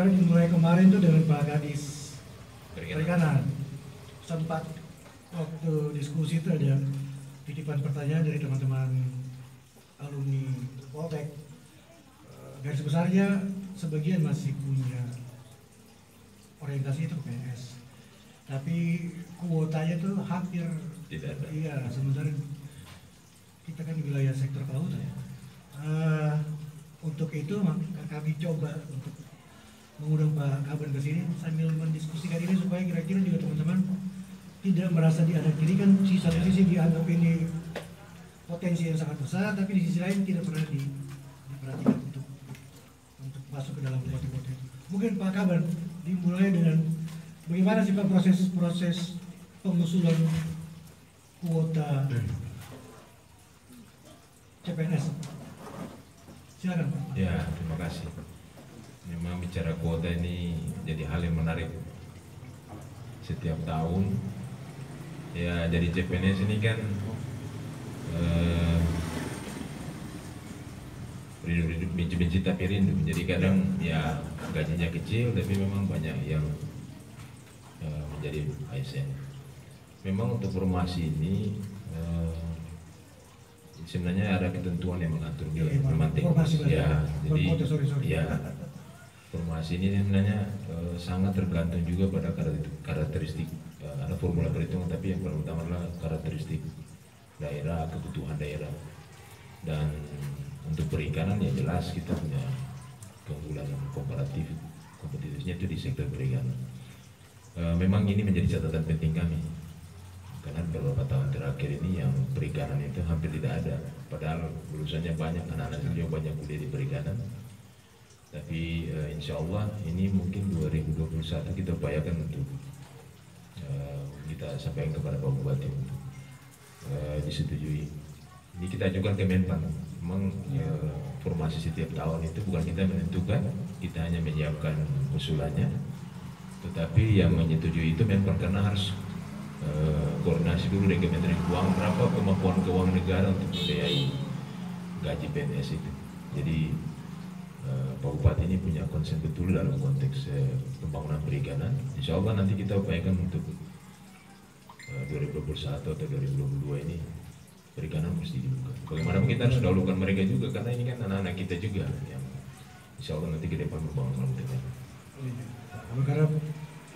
sebenarnya dimulai kemarin tuh dengan Pak Kadis Perikanan. Sempat waktu diskusi itu ada titipan pertanyaan dari teman-teman alumni Poltek. Garis besarnya sebagian masih punya orientasi itu ke PNS, tapi kuotanya tuh hampir tidak ada. Iya, sebenarnya kita kan di wilayah sektor kelautan ya. Untuk itu kami coba untuk mengundang Pak Kaban ke sini sambil mendiskusikan ini supaya kira-kira juga teman-teman tidak merasa dianaktirikan. Di satu sisi dianggap ini potensi yang sangat besar, tapi di sisi lain tidak pernah diperhatikan untuk masuk ke dalam kuota-kuota itu. Mungkin Pak Kaban dimulai dengan bagaimana sih Pak proses pengusulan kuota CPNS. Silakan Pak. Ya, terima kasih. Memang bicara kuota ini jadi hal yang menarik. Setiap tahun, ya jadi CPNS ini kan hidup benci-benci tapi rindu. Jadi kadang ya gajinya kecil tapi memang banyak yang menjadi ASN. Memang untuk formasi ini sebenarnya ada ketentuan yang mengatur dia, memang teknis. Ya, jadi ya formasi ini sebenarnya sangat tergantung juga pada karakteristik. Ada formula perhitungan, tapi yang paling utama adalah karakteristik daerah, kebutuhan daerah. Dan untuk perikanan ya jelas kita punya keunggulan komparatif, kompetitifnya itu di sektor perikanan. Memang ini menjadi catatan penting kami. Karena beberapa tahun terakhir ini yang perikanan itu hampir tidak ada. Padahal lulusannya banyak, anak-anak juga banyak kuliah di perikanan. Tapi insya Allah ini mungkin 2021 kita upayakan untuk kita sampaikan kepada Pak Bupati untuk disetujui. Ini kita ajukan ke Menpan. Memang formasi setiap tahun itu bukan kita menentukan, kita hanya menyiapkan usulannya. Tetapi yang menyetujui itu Menpan karena harus koordinasi dulu dengan Kementerian Keuangan berapa kemampuan keuangan negara untuk membiayai gaji PNS itu. Jadi Pak Bupati ini punya konsen betul dalam konteks pembangunan perikanan. Insya Allah nanti kita upayakan untuk 2021 atau 2022 ini perikanan mesti dibuka. Bagaimanapun kita harus dahulukan mereka juga karena ini kan anak-anak kita juga yang insya Allah nanti ke depan membangun perikanan. Karena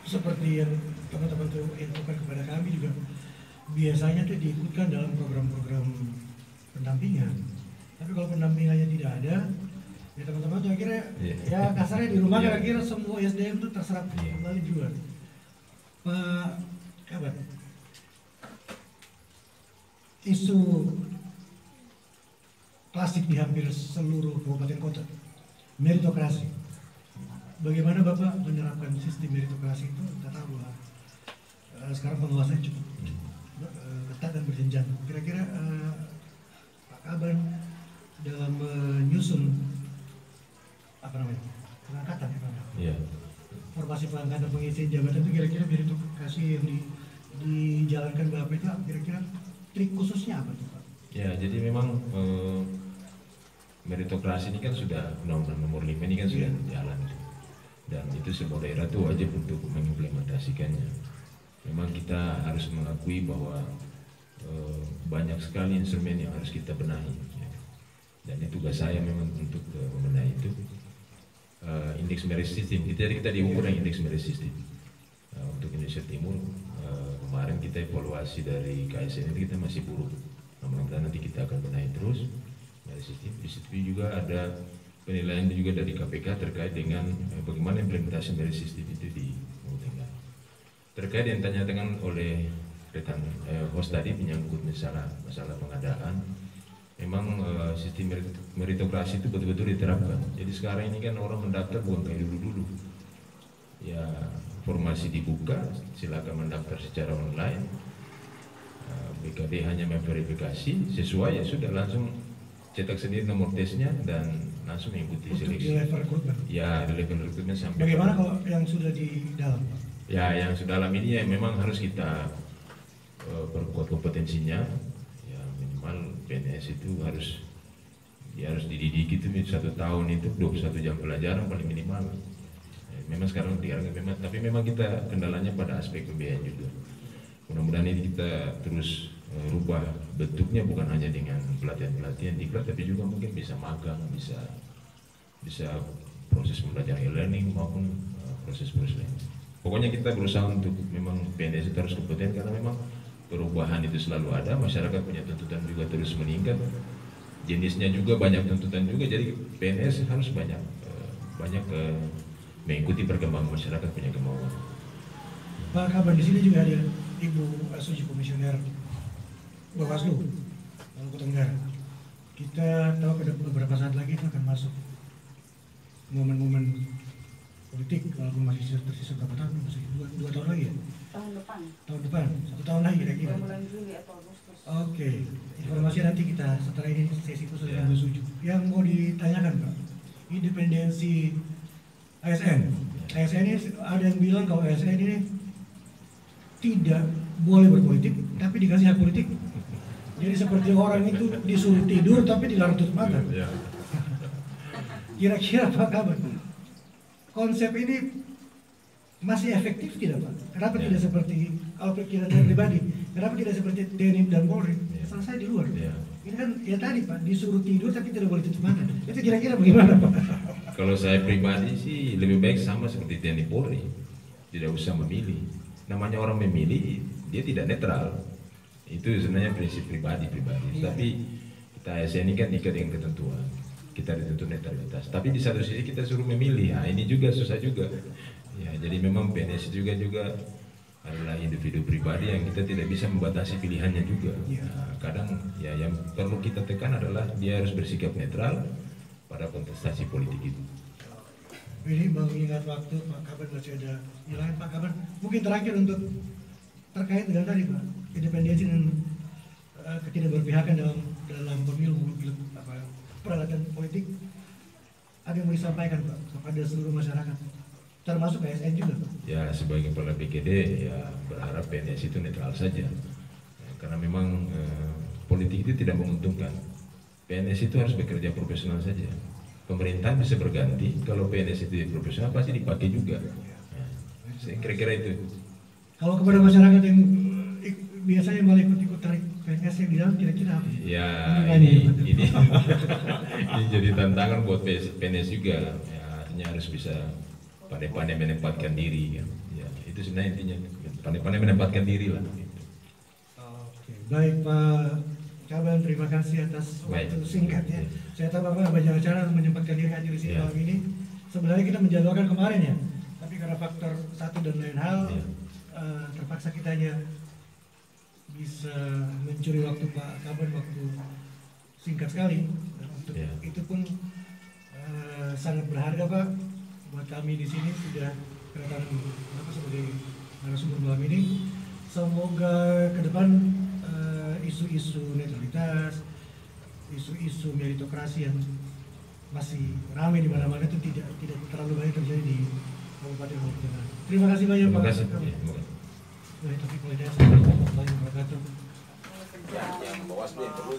seperti yang teman-teman infokan kepada kami juga biasanya itu diikutkan dalam program-program pendampingan. Tapi kalau pendampingannya tidak ada, ya teman-teman tuh akhirnya ya kasarnya di rumah kira-kira semua SDM itu terserap kembali juga. Pak Kabat, isu klasik di hampir seluruh kabupaten kota, meritokrasi. Bagaimana Bapak menerapkan sistem meritokrasi itu? Kita tahu bahwa sekarang pengawasannya cukup ketat dan berjenjang. Kira-kira Pak Kaban dalam menyusun pengangkatan formasi pengangkatan pengisian jabatan itu kira-kira meritokrasi yang dijalankan Bapak itu kira-kira trik khususnya apa tuh Pak? Ya, jadi memang meritokrasi ini kan sudah Undang-Undang Nomor 5 ini kan sudah jalan. Dan itu semua daerah itu wajib untuk mengimplementasikannya. Memang kita harus mengakui bahwa banyak sekali instrumen yang harus kita benahi. Dan itu tugas saya memang untuk membenahi itu. Indeks merit system, kita diukur dengan indeks merit system. Untuk Indonesia Timur, kemarin kita evaluasi dari KSN itu kita masih buruk. Mudah-mudahan nanti kita akan benahi terus merit system. Di situ juga ada penilaian juga dari KPK terkait dengan bagaimana implementasi merit system itu di Timur Tengah. Terkait yang ditanyakan oleh rekan host tadi menyangkut masalah pengadaan, memang sistem meritokrasi itu betul-betul diterapkan. Jadi sekarang ini kan orang mendaftar bukan kayak dulu-dulu. Ya formasi dibuka, silakan mendaftar secara online. BKD hanya memverifikasi sesuai ya sudah langsung cetak sendiri nomor tesnya dan langsung mengikuti seleksi. Di level rekrutmen? Ya, di level rekrutmen sampai. Bagaimana kalau yang sudah di dalam? Ya, yang sudah dalam ini ya memang harus kita perkuat kompetensinya. Ya, minimal PNS itu harus dididik itu 1 tahun itu 21 jam pelajaran paling minimal. Memang sekarang dihargai memang, tapi memang kita kendalanya pada aspek pembiayaan juga. Mudah-mudahan ini kita terus rubah bentuknya, bukan hanya dengan pelatihan-pelatihan diklat, tapi juga mungkin bisa magang, bisa proses pembelajaran e-learning maupun proses-proses lain. Pokoknya kita berusaha untuk memang PNS itu harus kompeten, karena memang perubahan itu selalu ada, masyarakat punya tuntutan juga terus meningkat, jenisnya juga banyak tuntutan juga, jadi PNS harus banyak mengikuti perkembangan masyarakat punya kemauan. Pak Kaban, di sini juga ada Ibu Asuci Komisioner Bawaslu Maluku Tenggara. Kita tahu pada beberapa saat lagi itu akan masuk momen-momen politik, walaupun masih tersisa berapa tahun? Masih dua tahun lagi ya? Tahun depan. Tahun depan, 1 tahun lagi kira-kira. Bulan Juli atau Agustus. Oke, informasi nanti kita setelah ini sesi khusus yang bersuju. Yang mau ditanyakan Pak, independensi ASN. ASN ini ada yang bilang kalau ASN ini tidak boleh berpolitik, tapi dikasih hak politik. Jadi seperti orang itu disuruh tidur tapi dilarang tutup mata. Kira-kira Pak Kaban, konsep ini masih efektif tidak Pak? Kenapa tidak seperti, kalau pikiran saya pribadi, kenapa tidak seperti TNI dan Polri? Selesai di luar. Ini kan ya tadi Pak, disuruh tidur tapi tidak boleh tutup mata. Itu kira-kira bagaimana Pak? Kalau saya pribadi sih lebih baik sama seperti TNI Polri, tidak usah memilih. Namanya orang memilih, dia tidak netral. Itu sebenarnya prinsip pribadi. Tapi kita ASN ini kan ikat dengan ketentuan. Kita dituntut netralitas. Tapi di satu sisi kita suruh memilih. Nah, ini juga susah juga. Ya, jadi memang PNS juga adalah individu pribadi yang kita tidak bisa membatasi pilihannya juga. Nah, kadang ya yang perlu kita tekan adalah dia harus bersikap netral pada kontestasi politik itu. Ini mengingat waktu Pak Kaban masih ada lain Pak Kaban. Mungkin terakhir untuk terkait dengan tadi Pak, independensi dan ketidakberpihakan dalam pemilu peralatan politik, ada yang mau disampaikan Pak kepada seluruh masyarakat, termasuk ASN juga Pak? Ya, sebagai kepala BKD ya berharap PNS itu netral saja, ya, karena memang politik itu tidak menguntungkan. PNS itu harus bekerja profesional saja. Pemerintahan bisa berganti, kalau PNS itu profesional pasti dipakai juga. Nah, saya kira-kira itu. Kalau kepada masyarakat yang biasanya malah ikut tarik PNS, yang bilang kira-kira apa? Ya, ini jadi tantangan buat PNS juga. Ya, artinya harus bisa pandai-pandai menempatkan diri. Ya, itu sebenarnya intinya, pandai-pandai menempatkan diri lah. Oke, baik Pak Kaban, terima kasih atas waktu singkatnya. Saya tahu Bapak banyak acara menyempatkan diri hadir di sini malam ini. Sebenarnya kita menjadwalkan kemarin ya, tapi karena faktor satu dan lain hal, terpaksa kita hanya bisa mencuri waktu Pak Kaban, waktu singkat sekali. Untuk itu pun sangat berharga Pak buat kami di sini, sudah kedatangan Bapak sebagai narasumber malam ini. Semoga ke depan isu-isu netralitas, isu-isu meritokrasi yang masih ramai di mana-mana itu tidak terlalu banyak terjadi di Kabupaten Maluku Tengah. Terima kasih banyak Pak. Terima kasih. Baik, tapi kalau tidak Assalamualaikum warahmatullahi wabarakatuh. Yang Bawaslu yang perlu